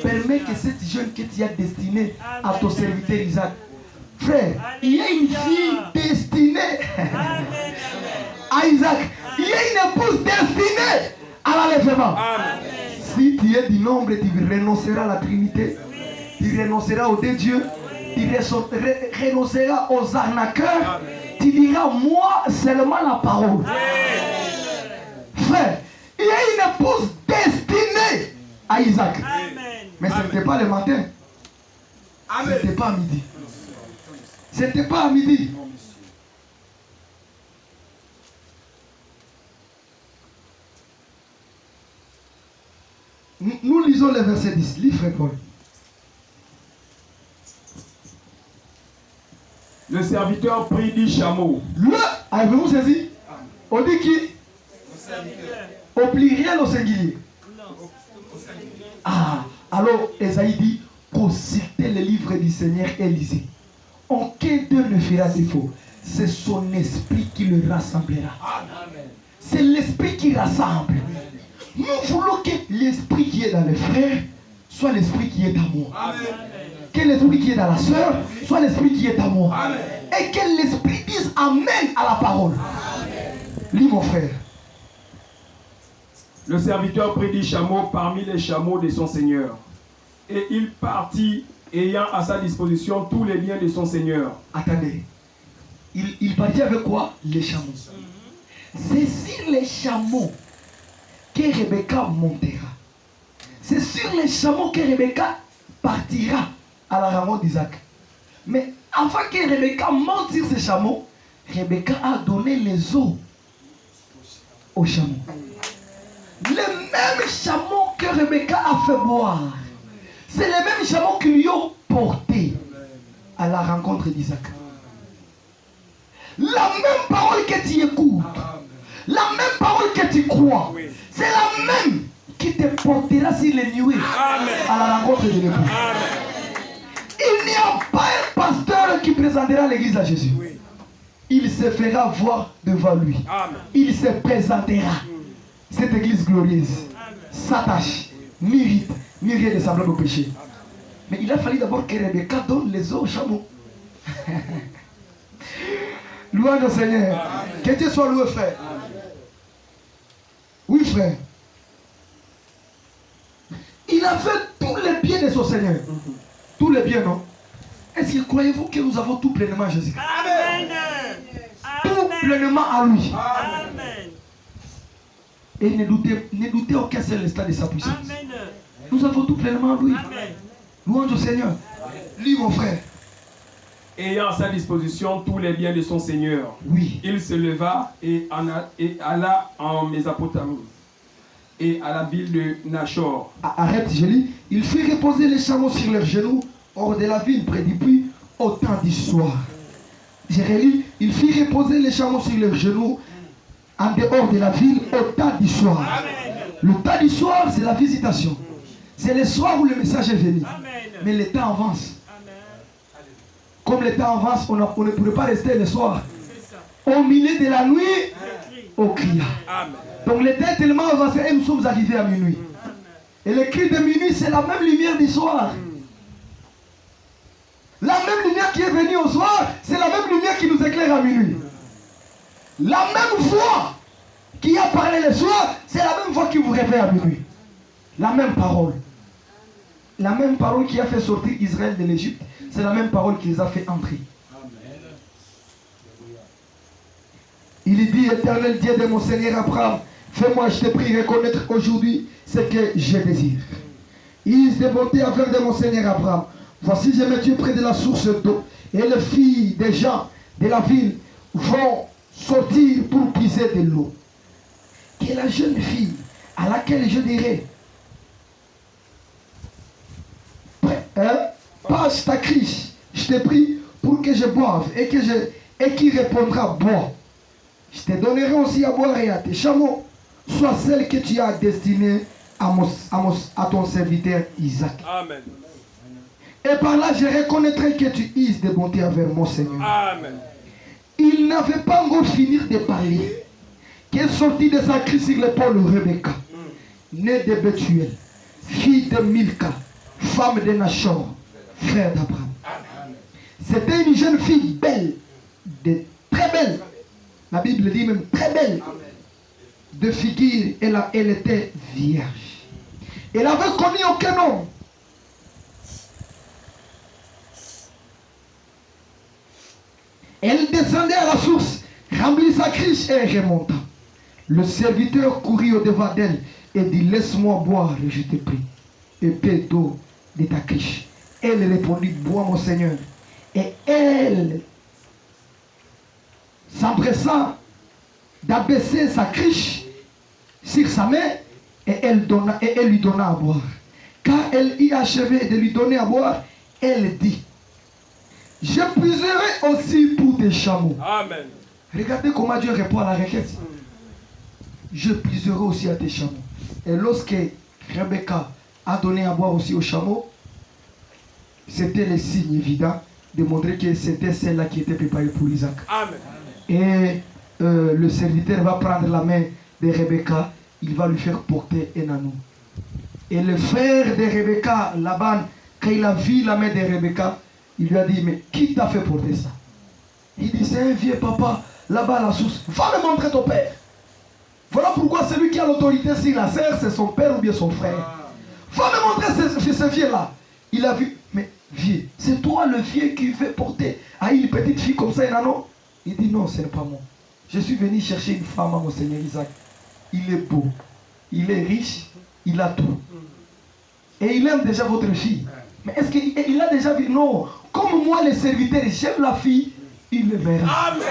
Permets que cette jeune que tu as destinée à ton serviteur Isaac. Frère, il y a une fille destinée à Isaac. Il y a une épouse destinée à l'enlèvement. Si tu es du nombre, tu renonceras à la Trinité. Tu renonceras aux deux dieux. Tu renonceras aux arnaqueurs. Tu diras, moi seulement la parole. Frère, il y a une épouse destinée à Isaac. Mais ce n'était pas le matin. Ce n'était pas à midi. Ce n'était pas à midi. Nous lisons le verset 10. Lis, frère Paul. Le serviteur prit 10 chameaux. Avez-vous saisi? On dit qui? Au pluriel, au singulier. Ah, alors Esaïe dit, consultez le livre du Seigneur et lisez. Aucun d'eux ne fera défaut. C'est son esprit qui le rassemblera. C'est l'esprit qui rassemble. Nous voulons que l'esprit qui est dans les frères soit l'esprit qui est à moi. Que l'esprit qui est dans la sœur soit l'esprit qui est à moi. Et que l'esprit dise Amen à la parole. Lis mon frère. Le serviteur prit 10 chameaux parmi les chameaux de son seigneur. Et il partit, ayant à sa disposition tous les biens de son seigneur. Attendez. Il partit avec quoi? Les chameaux. C'est sur les chameaux que Rebecca montera. C'est sur les chameaux que Rebecca partira à la rencontre d'Isaac. Mais avant que Rebecca monte sur ces chameaux, Rebecca a donné les eaux aux chameaux. Les mêmes chameaux que Rebecca a fait boire, c'est les mêmes chameaux qui lui ont porté à la rencontre d'Isaac. La même parole que tu écoutes, la même parole que tu crois, c'est la même qui te portera sur les nuées à la rencontre de l'époux. Il n'y a pas un pasteur qui présentera l'église à Jésus. Il se fera voir devant lui. Il se présentera. Cette église glorieuse s'attache, mérite de semblable au péché. Mais il a fallu d'abord que Rebecca donne les eaux aux chameaux. Louange au Seigneur. Que Dieu soit loué, frère. Oui, frère. Il a fait tous les biens de son Seigneur. Tous les biens, non? Est-ce que croyez-vous que nous avons tout pleinement à Jésus? Amen. Tout pleinement à lui. Amen. Et ne doutez aucun seul instant de sa puissance. Amen. Nous avons tout pleinement à lui. Amen. Louange au Seigneur. Lui, mon frère. Ayant à sa disposition tous les biens de son seigneur, Oui. il se leva et alla en Mésopotamie et à la ville de Nachor. Arrête, je lis. Il fit reposer les chameaux sur leurs genoux hors de la ville près du puits au temps du soir. Je relis. Il fit reposer les chameaux sur leurs genoux en dehors de la ville au temps du soir. Le temps du soir, c'est la visitation. C'est le soir où le message est venu. Mais le temps avance. Comme le temps avance, on ne pourrait pas rester le soir. Au milieu de la nuit, on cria. Donc le temps est tellement avancé et nous sommes arrivés à minuit. Et le cri de minuit, c'est la même lumière du soir. La même lumière qui est venue au soir, c'est la même lumière qui nous éclaire à minuit. La même voix qui a parlé le soir, c'est la même voix qui vous réveille à minuit. La même parole. La même parole qui a fait sortir Israël de l'Égypte, c'est la même parole qui les a fait entrer. Il dit, Éternel Dieu de mon Seigneur Abraham, fais-moi, je te prie, reconnaître aujourd'hui ce que je désire. Il de bonté avec de mon Seigneur Abraham. Voici, je me tiens près de la source d'eau, et les filles des gens de la ville vont sortir pour puiser de l'eau. Que la jeune fille à laquelle je dirai, passe ta crise, je te prie pour que je boive, et qui répondra, bois. Je te donnerai aussi à boire et à tes chameaux, soit celle que tu as destinée à ton serviteur Isaac. Amen. Et par là, je reconnaîtrai que tu uses de bonté envers mon Seigneur. Amen. Il n'avait pas encore fini de parler qu'est sortie de sa crise sur l'épaule Rebecca, née de Bethuel, fille de Milka, femme de Nachor, frère d'Abraham. C'était une jeune fille belle, très belle. La Bible dit même très belle. De figure, elle était vierge. Elle avait connu aucun homme. Elle descendait à la source, remplit sa cruche et remonta. Le serviteur courut au-devant d'elle et dit, laisse-moi boire, et je te prie. Et paie d'eau de ta cruche. Elle répondit, bois mon Seigneur. Et elle s'empressa d'abaisser sa cruche sur sa main et elle lui donna à boire. Quand elle y achevait de lui donner à boire, elle dit, je puiserai aussi pour tes chameaux. Amen. Regardez comment Dieu répond à la requête. Je puiserai aussi à tes chameaux. Et lorsque Rebecca a donné à boire aussi aux chameaux, c'était le signe évident de montrer que c'était celle-là qui était préparée pour Isaac. Amen. Et le serviteur va prendre la main de Rebecca, il va lui faire porter un anneau. Et le frère de Rebecca, Laban, quand il a vu la main de Rebecca, il lui a dit, mais qui t'a fait porter ça? Il dit, c'est un vieux papa, là-bas à la source. Va me montrer ton père. Voilà pourquoi celui qui a l'autorité sur la serre, c'est son père ou bien son frère. Va me montrer ce vieux-là. Il a vu, mais vieux, c'est toi le vieux qui fait porter à une petite fille comme ça un anneau? Il dit, non, ce n'est pas moi. Je suis venu chercher une femme à mon Seigneur Isaac. Il est beau, il est riche, il a tout. Et il aime déjà votre fille. Mais est-ce qu'il a déjà vu? Non. Comme moi, les serviteurs, j'aime la fille, il l'aimera. Amen.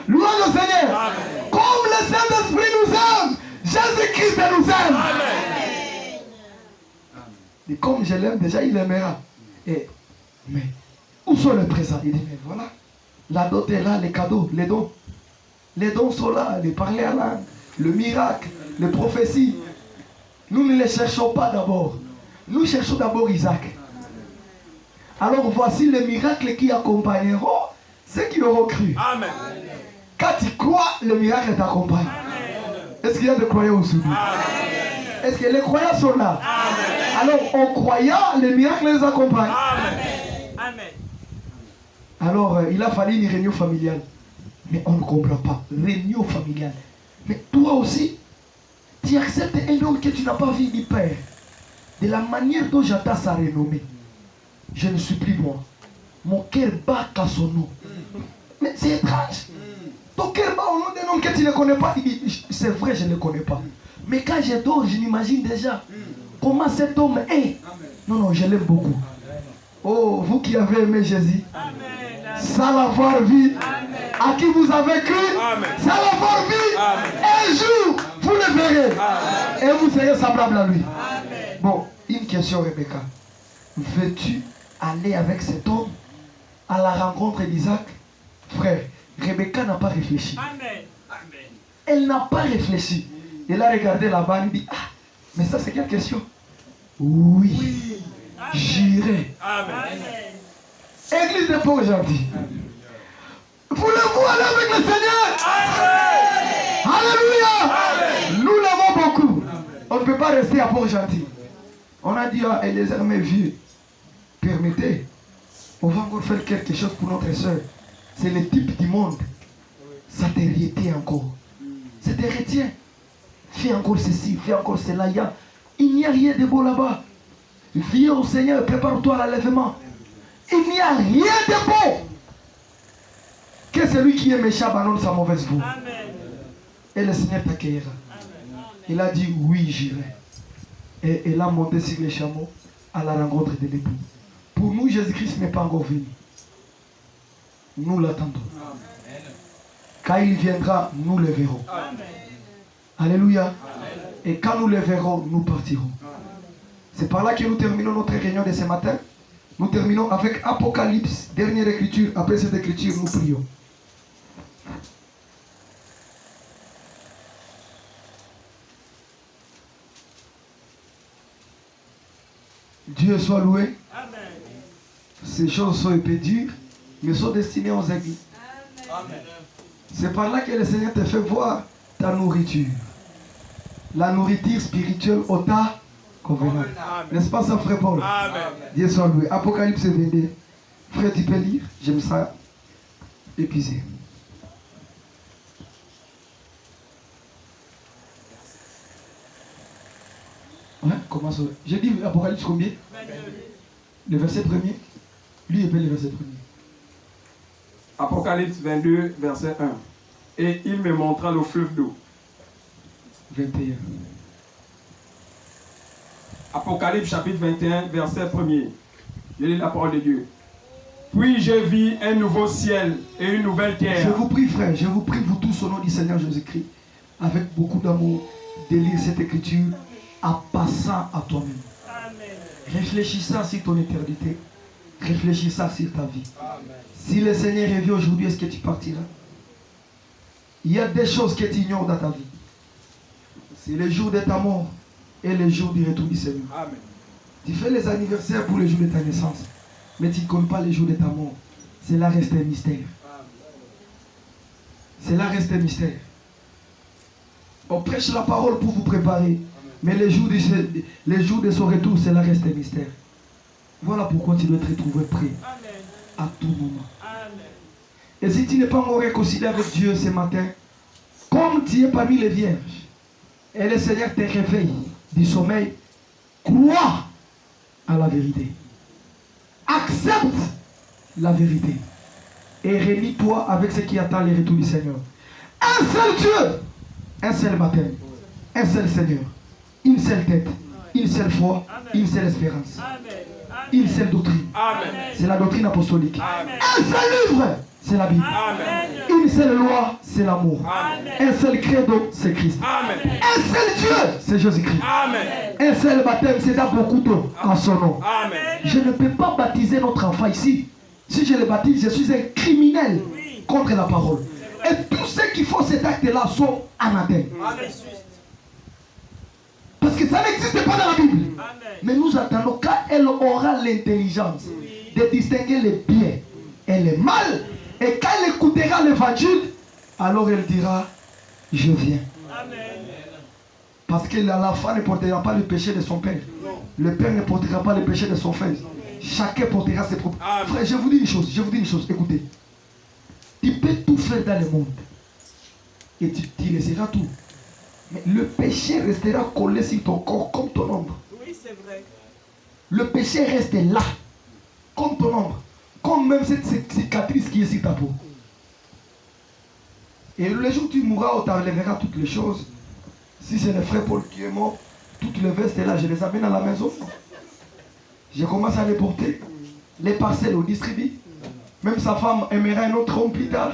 Louange au Seigneur. Amen. Comme le Saint-Esprit nous aime, Jésus-Christ nous aime. Amen. Et comme je l'aime déjà, il l'aimera. Mais où sont les présents? Il dit, mais voilà, la dot est là, les cadeaux, les dons. Les dons sont là, les parler à langue, le miracle, les prophéties. Nous ne les cherchons pas d'abord. Nous cherchons d'abord Isaac. Alors voici les miracles qui accompagneront ceux qui auront cru. Amen. Quand tu crois, le miracle t'accompagne. Est-ce qu'il y a des croyants aujourd'hui? Est-ce que les croyants sont là? Amen. Alors en croyant, les miracles les accompagnent. Amen. Alors il a fallu une réunion familiale. Mais on ne comprend pas. Réunion familiale. Mais toi aussi, tu acceptes un homme que tu n'as pas vu ni père. De la manière dont j'attends sa renommée. Je ne suis plus moi. Mon cœur bat à son nom. Mais c'est étrange. Ton cœur bat au nom d'un homme que tu ne connais pas. Il dit, c'est vrai, je ne le connais pas. Mais quand je dors, je m'imagine déjà comment cet homme est. Non, non, je l'aime beaucoup. Oh, vous qui avez aimé Jésus, sans l'avoir vu, à qui vous avez cru, sans l'avoir vu, un jour, vous le verrez. Et vous serez semblable à lui. Bon, une question, Rebecca. Veux-tu aller avec cet homme à la rencontre d'Isaac? Frère, Rebecca n'a pas réfléchi. Elle n'a pas réfléchi. Elle a regardé là-bas et dit, ah, mais ça c'est quelle question? Oui, j'irai. Église de pas aujourd'hui. Voulez-vous aller avec le Seigneur? Alléluia. Nous l'aimons beaucoup. On ne peut pas rester à Port-Gentil. On a dit à Eliezer, mes vieux, permettez, on va encore faire quelque chose pour notre soeur. C'est le type du monde. Ça te retient encore. Ça te retient. Fais encore ceci, fais encore cela. Il n'y a rien de beau là-bas. Viens au Seigneur, prépare-toi à l'enlèvement. Il n'y a rien de beau que celui qui est méchant abandonne sa mauvaise voie. Et le Seigneur t'accueillera. Il a dit oui, j'irai. Et il a monté sur les chameaux à la rencontre de l'époux. Pour nous, Jésus-Christ n'est pas encore venu. Nous l'attendons. Quand il viendra, nous le verrons. Alléluia. Et quand nous le verrons, nous partirons. C'est par là que nous terminons notre réunion de ce matin. Nous terminons avec Apocalypse, dernière écriture. Après cette écriture, nous prions. Dieu soit loué. Amen. Ces choses sont épais dures, mais sont destinées aux aiguilles. C'est par là que le Seigneur te fait voir ta nourriture. La nourriture spirituelle au tas convenable. N'est-ce pas ça, frère Paul? Amen. Dieu soit loué. Apocalypse 22. Frère, tu peux lire? J'aime ça. Épuisé. Ouais, comment ça? J'ai dit Apocalypse combien? 22. Le verset premier. Lui, il appelle le verset premier. Apocalypse 22, verset 1. Et il me montra le fleuve d'eau. 21. Apocalypse chapitre 21, verset 1er. Je lis la parole de Dieu. Puis je vis un nouveau ciel et une nouvelle Je terre. vous prie, frère, je vous prie, vous tous, au nom du Seigneur Jésus-Christ, avec beaucoup d'amour, de lire cette écriture en passant à toi-même. Amen. Réfléchissant sur ton éternité. Réfléchissant sur ta vie. Si le Seigneur revient aujourd'hui, est-ce que tu partiras? Il y a des choses que tu ignores dans ta vie. C'est le jour de ta mort et le jour du retour du Seigneur. Amen. Tu fais les anniversaires pour le jour de ta naissance, mais tu ne connais pas le jour de ta mort. Cela reste un mystère. Cela reste un mystère. On prêche la parole pour vous préparer, mais le jour de son retour, cela reste un mystère. Voilà pourquoi tu dois te retrouver prêt Amen. à tout moment. Amen. Et si tu n'es pas encore réconcilié avec Dieu ce matin, comme tu es parmi les vierges, et le Seigneur te réveille du sommeil, crois à la vérité. Accepte la vérité. Et réunis-toi avec ce qui attend le retour du Seigneur. Un seul Dieu, un seul baptême, un seul Seigneur, une seule tête, une seule foi, une seule espérance, Amen. une seule doctrine. Amen. C'est la doctrine apostolique. Amen. Un seul livre, c'est la Bible. Amen. Une seule loi, c'est l'amour. Amen. Un seul credo, c'est Christ. Amen. Un seul Dieu, c'est Jésus-Christ. Amen. Un seul baptême, c'est dans beaucoup d'eau en son nom. Amen. Je ne peux pas baptiser notre enfant ici. Si je le baptise, je suis un criminel contre la parole. Et tous ceux qui font cet acte-là sont anathèmes. Amen. Parce que ça n'existe pas dans la Bible. Amen. Mais nous attendons quand elle aura l'intelligence de distinguer les bien et les mal. Et quand elle écoutera l'évangile, alors elle dira, je viens. Amen. Parce que l'enfant ne portera pas le péché de son père. Le père ne portera pas le péché de son fils. Chacun portera ses propres. Amen. Frère, je vous dis une chose, écoutez. Tu peux tout faire dans le monde. Et tu laisseras tout. Mais le péché restera collé sur ton corps comme ton ombre. Oui, c'est vrai. Le péché reste là, comme ton ombre. Comme même cette cicatrice qui est sur ta peau. Et le jour où tu mourras, on t'enlèvera toutes les choses. Si c'est le frère Paul qui est mort, toutes les vestes là, je les amène à la maison. Je commence à les porter. Les parcelles, on distribue. Même sa femme aimera un autre homme plus tard.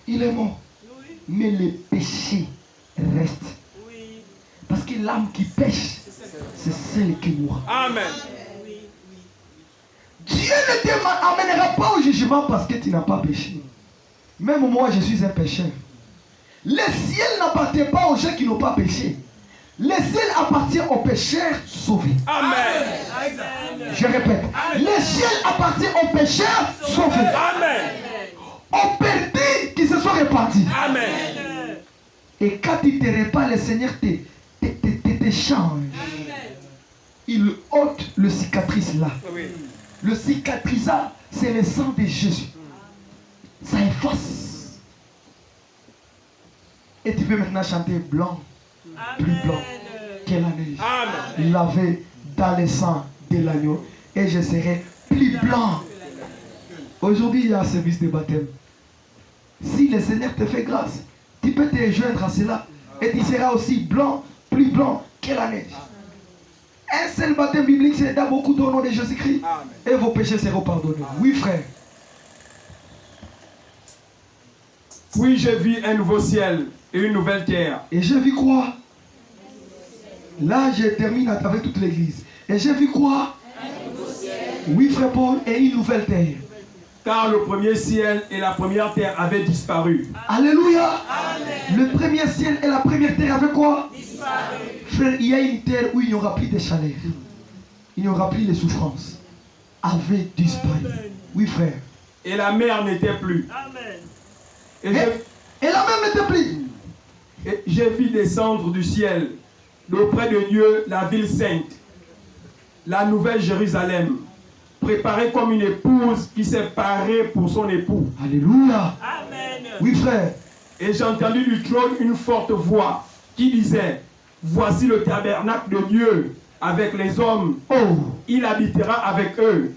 Il est mort. Oui. Mais le péché reste. Oui. Parce que l'âme qui pêche, c'est celle qui mourra. Amen. Oui. Dieu ne t'amènera pas au jugement parce que tu n'as pas péché. Même moi, je suis un pécheur. Le ciel n'appartient pas aux gens qui n'ont pas péché. Le ciel appartient aux pécheurs sauvés. Amen. Amen. Je répète. Le ciel appartient aux pécheurs sauvés. Amen. Aux perdus qui se sont répandus. Amen. Et quand tu te répands, le Seigneur te change. Il ôte le cicatrice là. Oui. Le cicatrisant, c'est le sang de Jésus. Ça efface. Et tu peux maintenant chanter blanc, plus blanc que la neige. Amen. Lavé dans le sang de l'agneau. Et je serai plus blanc. Aujourd'hui, il y a un service de baptême. Si le Seigneur te fait grâce, tu peux te joindre à cela. Et tu seras aussi blanc, plus blanc que la neige. Un seul baptême biblique, c'est dans beaucoup d'au nom de Jésus-Christ. Amen. Et vos péchés seront pardonnés. Oui, frère. Puis je vis un nouveau ciel et une nouvelle terre. Et j'ai vu quoi? Là, je termine avec toute l'église. Et j'ai vu quoi? Oui, frère Paul, et une nouvelle terre. Car le premier ciel et la première terre avaient disparu. Alléluia. Le premier ciel et la première terre avaient quoi? Disparu. Frère, il y a une terre où il n'y aura plus de chaleur. Il n'y aura plus de souffrance. Avait disparu. Oui, frère. Et la mer n'était plus. Amen. Et Et la mer n'était plus. j'ai vu descendre du ciel d'auprès de Dieu la ville sainte, la nouvelle Jérusalem, préparée comme une épouse qui s'est parée pour son époux. Alléluia. Amen. Oui, frère. Et j'ai entendu du trône une forte voix qui disait, voici le tabernacle de Dieu avec les hommes. Oh. Il habitera avec eux.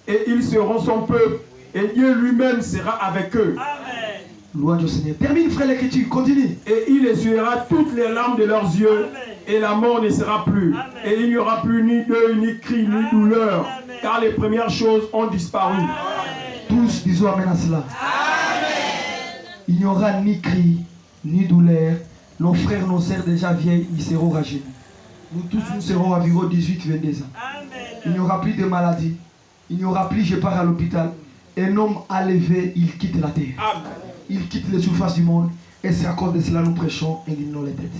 Et ils seront son peuple. Et Dieu lui-même sera avec eux. Amen. Louange au Seigneur. Termine, frère, l'écriture. Continue. Et il essuiera toutes les larmes de leurs yeux. Amen. Et la mort ne sera plus. Amen. Et il n'y aura plus ni deuil, ni cri, ni douleur. Amen. Car les premières choses ont disparu. Amen. Tous disons Amen à cela. Amen. Il n'y aura ni cri, ni douleur. Nos frères, nos sœurs déjà vieilles, ils seront rajeunis. Nous tous, nous serons environ 18-22 ans. Amen. Il n'y aura plus de maladie. Il n'y aura plus, je pars à l'hôpital. Un homme a levé, il quitte la terre. Amen. Il quitte les surfaces du monde. Et c'est à cause de cela nous prêchons et inclinons les têtes.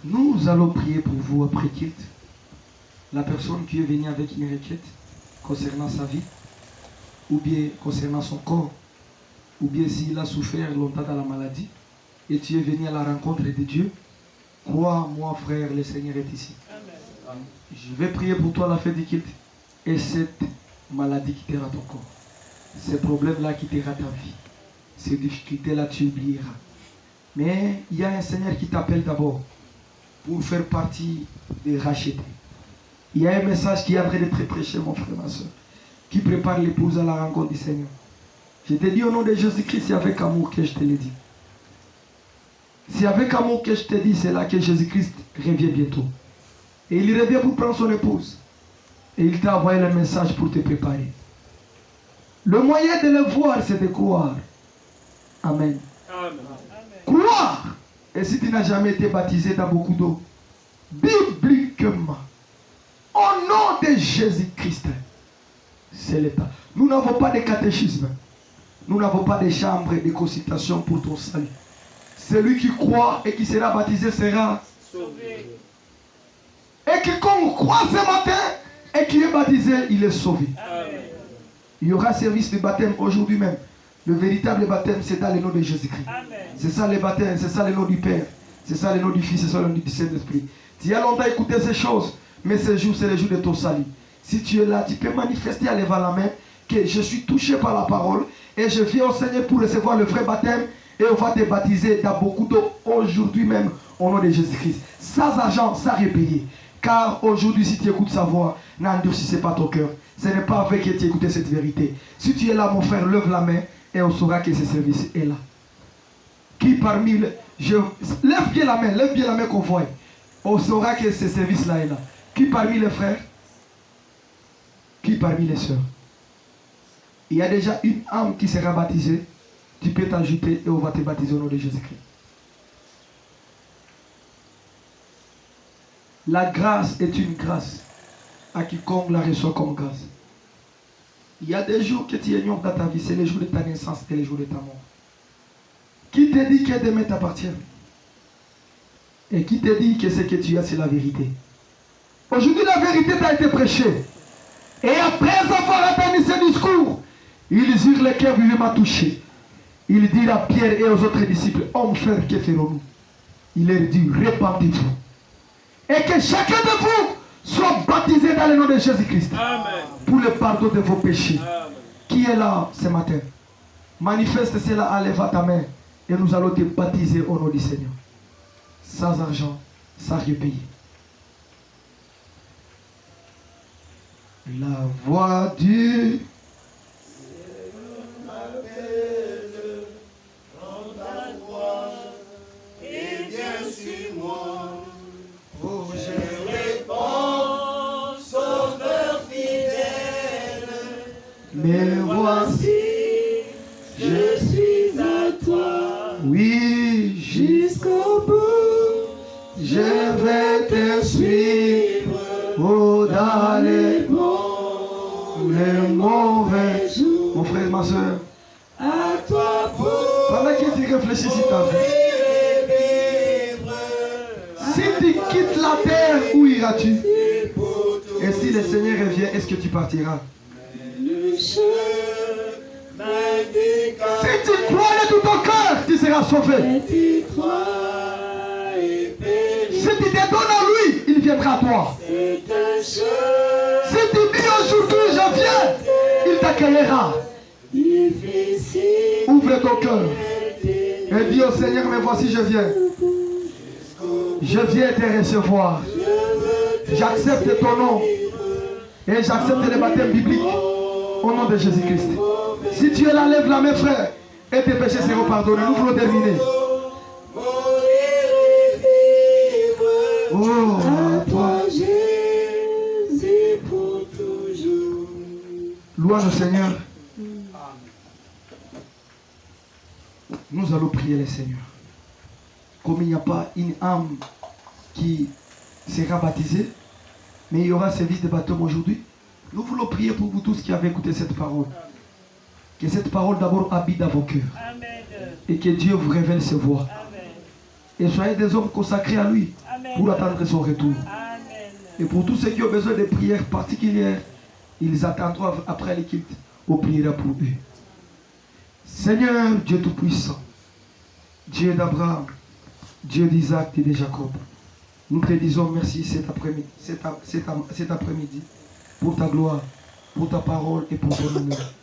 Nous allons prier pour vous après quitte. La personne qui est venue avec une requête concernant sa vie, ou bien concernant son corps, ou bien s'il a souffert longtemps dans la maladie, et tu es venu à la rencontre de Dieu, crois-moi frère, le Seigneur est ici. Amen. Je vais prier pour toi la fête du quitte, et cette maladie quittera ton corps. Ces problèmes-là quittera ta vie. Ces difficultés-là, tu oublieras. Mais il y a un Seigneur qui t'appelle d'abord pour faire partie des rachetés. Il y a un message qui est en train d'être prêché, mon frère, ma soeur, qui prépare l'épouse à la rencontre du Seigneur. Je te dis au nom de Jésus-Christ, c'est avec amour que je te le dis. C'est avec amour que je te dis, c'est là que Jésus-Christ revient bientôt. Et il revient pour prendre son épouse. Et il t'a envoyé le message pour te préparer. Le moyen de le voir, c'est de croire. Amen. Amen. Croire. Et si tu n'as jamais été baptisé dans beaucoup d'eau, bibliquement, au nom de Jésus-Christ, c'est l'état. Nous n'avons pas de catéchisme. Nous n'avons pas de chambre de consultation pour ton salut. Celui qui croit et qui sera baptisé sera Sauvé. Et quiconque croit ce matin et qui est baptisé, il est sauvé. Amen. Il y aura service de baptême aujourd'hui même. Le véritable baptême, c'est dans le nom de Jésus-Christ. Amen. C'est ça le baptême, c'est ça le nom du Père. C'est ça le nom du Fils, c'est ça le nom du Saint-Esprit. Tu as longtemps écouté ces choses, mais ce jour, c'est le jour de ton salut. Si tu es là, tu peux manifester en levant la main que je suis touché par la parole et je viens au Seigneur pour recevoir le vrai baptême et on va te baptiser dans beaucoup d'eau aujourd'hui même au nom de Jésus-Christ. Sans argent, sans repayer. Car aujourd'hui, si tu écoutes sa voix, n'endurcissez pas ton cœur. Ce n'est pas avec que tu écoutes cette vérité. Si tu es là, mon frère, lève la main et on saura que ce service est là. Qui parmi les... Lève bien la main qu'on voit. On saura que ce service-là est là. Qui parmi les frères? Qui parmi les sœurs? Il y a déjà une âme qui sera baptisée. Tu peux t'ajouter et on va te baptiser au nom de Jésus-Christ. La grâce est une grâce à quiconque la reçoit comme grâce. Il y a des jours que tu ignores dans ta vie, c'est les jours de ta naissance et les jours de ta mort. Qui te dit que demain t'appartient? Et qui te dit que ce que tu as, c'est la vérité? Aujourd'hui, la vérité t'a été prêchée. Et après avoir entendu ce discours, ils eurent le cœur vivement touché. Il dit à Pierre et aux autres disciples, hommes frères, que ferons-nous? Il leur dit, répandez-vous. Et que chacun de vous soit baptisé dans le nom de Jésus-Christ. Amen. Pour le pardon de vos péchés. Amen. Qui est là ce matin? Manifeste cela en levant ta main. Et nous allons te baptiser au nom du Seigneur. Sans argent, sans repayer. La voix du... Mais voici, Je suis à toi. oui, jusqu'au bout, je vais te suivre, oh, dans les mauvais jours. Mon frère, ma soeur, À toi pour pendant que tu réfléchis sur ta vie, vivre. si tu quittes la terre, où iras-tu? Pour toujours Et si le Seigneur revient, est-ce que tu partiras? Le chemin des Si tu crois de tout ton cœur, tu seras sauvé. tu crois et péris. Si tu te donnes à lui, il viendra à toi. C'est un chemin Si tu dis aujourd'hui, je viens, il t'accueillera. difficile. Ouvre ton cœur et dis au Seigneur, mais voici, je viens. Je viens te recevoir. J'accepte ton nom et j'accepte le baptême biblique au nom de Jésus-Christ. Si tu es là, lève la main, frère, et tes péchés seront pardonnés. Nous voulons terminer. Oh, à toi. Jésus pour toujours. Louange au Seigneur. Nous allons prier le Seigneur. Comme il n'y a pas une âme qui sera baptisée, mais il y aura service de baptême aujourd'hui, nous voulons prier pour vous tous qui avez écouté cette parole. Que cette parole d'abord habite dans vos cœurs. Amen. Et que Dieu vous révèle ses voies. Amen. Et soyez des hommes consacrés à lui pour attendre son retour. Amen. Et pour tous ceux qui ont besoin de prières particulières, ils attendront après l'équipe aux prières pour eux. Seigneur, Dieu Tout-Puissant, Dieu d'Abraham, Dieu d'Isaac et de Jacob, nous te disons merci cet après-midi pour ta gloire, pour ta parole et pour ton honneur.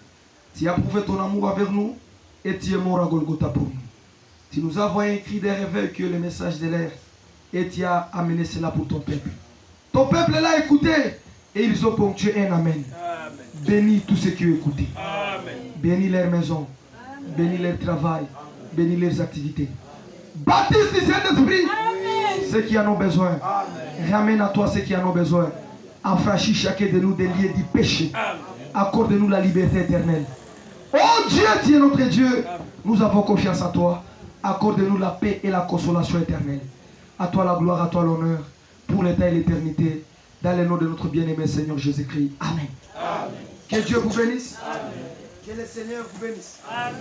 Tu as prouvé ton amour avec nous et tu es mort à Golgotha pour nous. Tu nous as envoyé un cri de réveil que le message de l'air et tu as amené cela pour ton peuple. Ton peuple l'a écouté et ils ont ponctué un amen. Amen. Bénis tous ceux qui ont écouté. Amen. Bénis leur maison. Bénis leur travail. Bénis leurs activités. Baptise du Saint-Esprit ceux qui en ont besoin. Ramène à toi ceux qui en ont besoin. Affranchis chacun de nous des liens du péché. Accorde-nous la liberté éternelle. Oh Dieu, tu es notre Dieu. Nous avons confiance en toi. Accorde-nous la paix et la consolation éternelle. À toi la gloire, à toi l'honneur, pour l'état et l'éternité. Dans le nom de notre bien-aimé Seigneur Jésus-Christ. Amen. Amen. Que Dieu vous bénisse. Amen. Que le Seigneur vous bénisse. Amen.